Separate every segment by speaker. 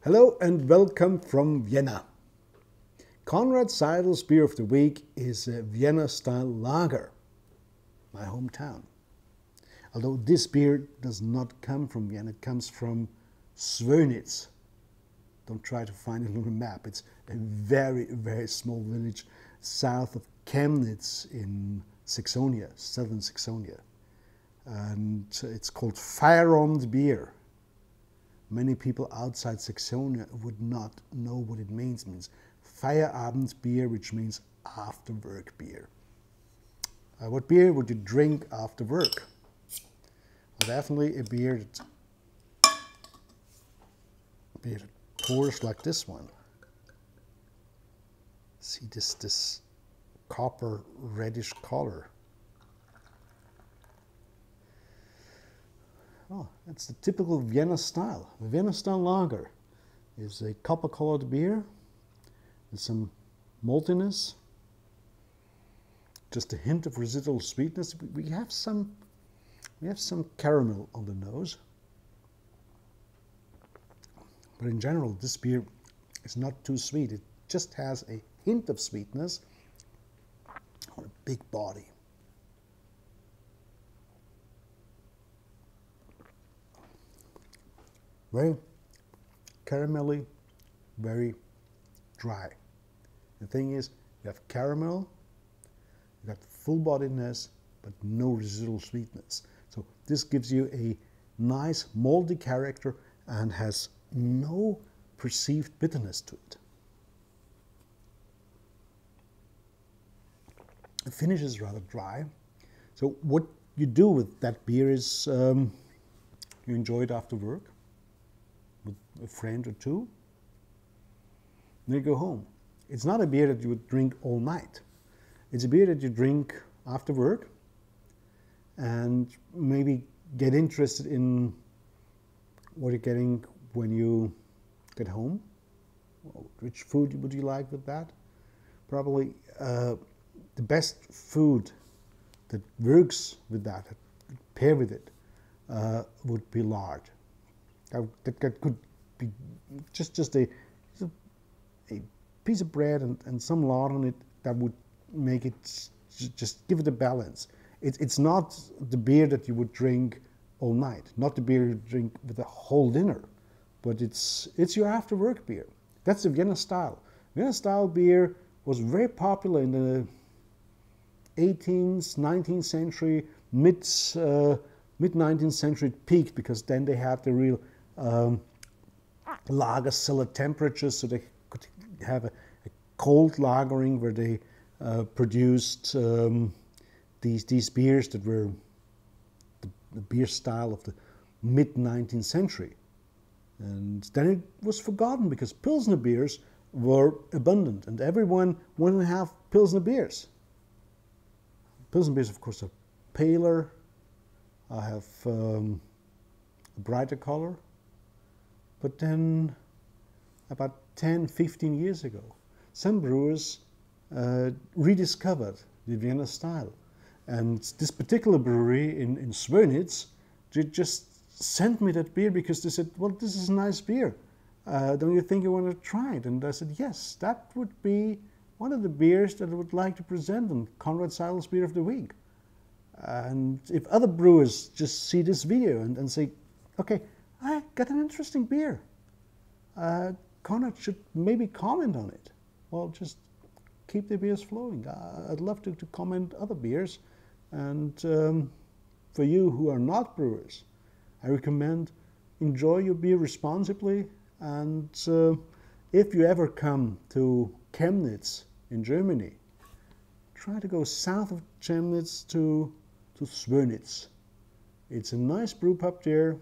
Speaker 1: Hello and welcome from Vienna. Konrad Seidel's beer of the week is a Vienna-style lager, my hometown. Although this beer does not come from Vienna, it comes from Zwönitzer. Don't try to find it on the map. It's a very, very small village south of Chemnitz in Saxonia, southern Saxonia. And it's called Feiromd beer. Many people outside Saxonia would not know what it means. It means Feierabend beer, which means after work beer. What beer would you drink after work? Well, definitely a beer that pours like this one. See this copper reddish color. Oh, that's the typical Vienna style. The Vienna style lager is a copper-colored beer with some maltiness, just a hint of residual sweetness. We have some caramel on the nose, but in general, this beer is not too sweet. It just has a hint of sweetness on a big body. Very caramelly, very dry. The thing is, you have caramel, you got full-bodiedness, but no residual sweetness. So this gives you a nice malty character and has no perceived bitterness to it. The finish is rather dry. So what you do with that beer is you enjoy it after work with a friend or two, and you go home. It's not a beer that you would drink all night. It's a beer that you drink after work and maybe get interested in what you're getting when you get home. Which food would you like with that? Probably the best food that works with that pair with it, would be lard. That could be just a piece of bread and some lard on it that would make it, just give it a balance. It's not the beer that you would drink all night, not the beer you drink with a whole dinner, but it's your after work beer. That's the Vienna style. Vienna style beer was very popular in the 18th, 19th century, mid 19th century it peaked because then they had the real lager cellar temperatures, so they could have a cold lagering where they produced these beers that were the beer style of the mid 19th century. And then it was forgotten because Pilsner beers were abundant and everyone wanted to have Pilsner beers. Pilsner beers, of course, are paler, have a brighter color. But then, about 10, 15 years ago, some brewers rediscovered the Vienna style. And this particular brewery in Zwönitzer just sent me that beer because they said, well, this is a nice beer. Don't you think you want to try it? And I said, yes, that would be one of the beers that I would like to present on Konrad Seidel's Beer of the Week. And if other brewers just see this video and say, okay, I got an interesting beer, Konrad should maybe comment on it. Well, just keep the beers flowing. I'd love to comment other beers. And for you who are not brewers, I recommend enjoy your beer responsibly. And if you ever come to Chemnitz in Germany, try to go south of Chemnitz to Zwönitzer. It's a nice brew pub there,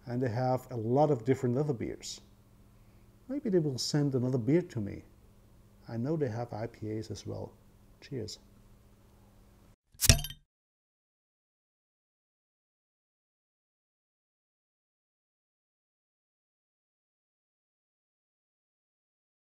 Speaker 1: and they have a lot of different other beers. Maybe they will send another beer to me. I know they have IPAs as well. Cheers.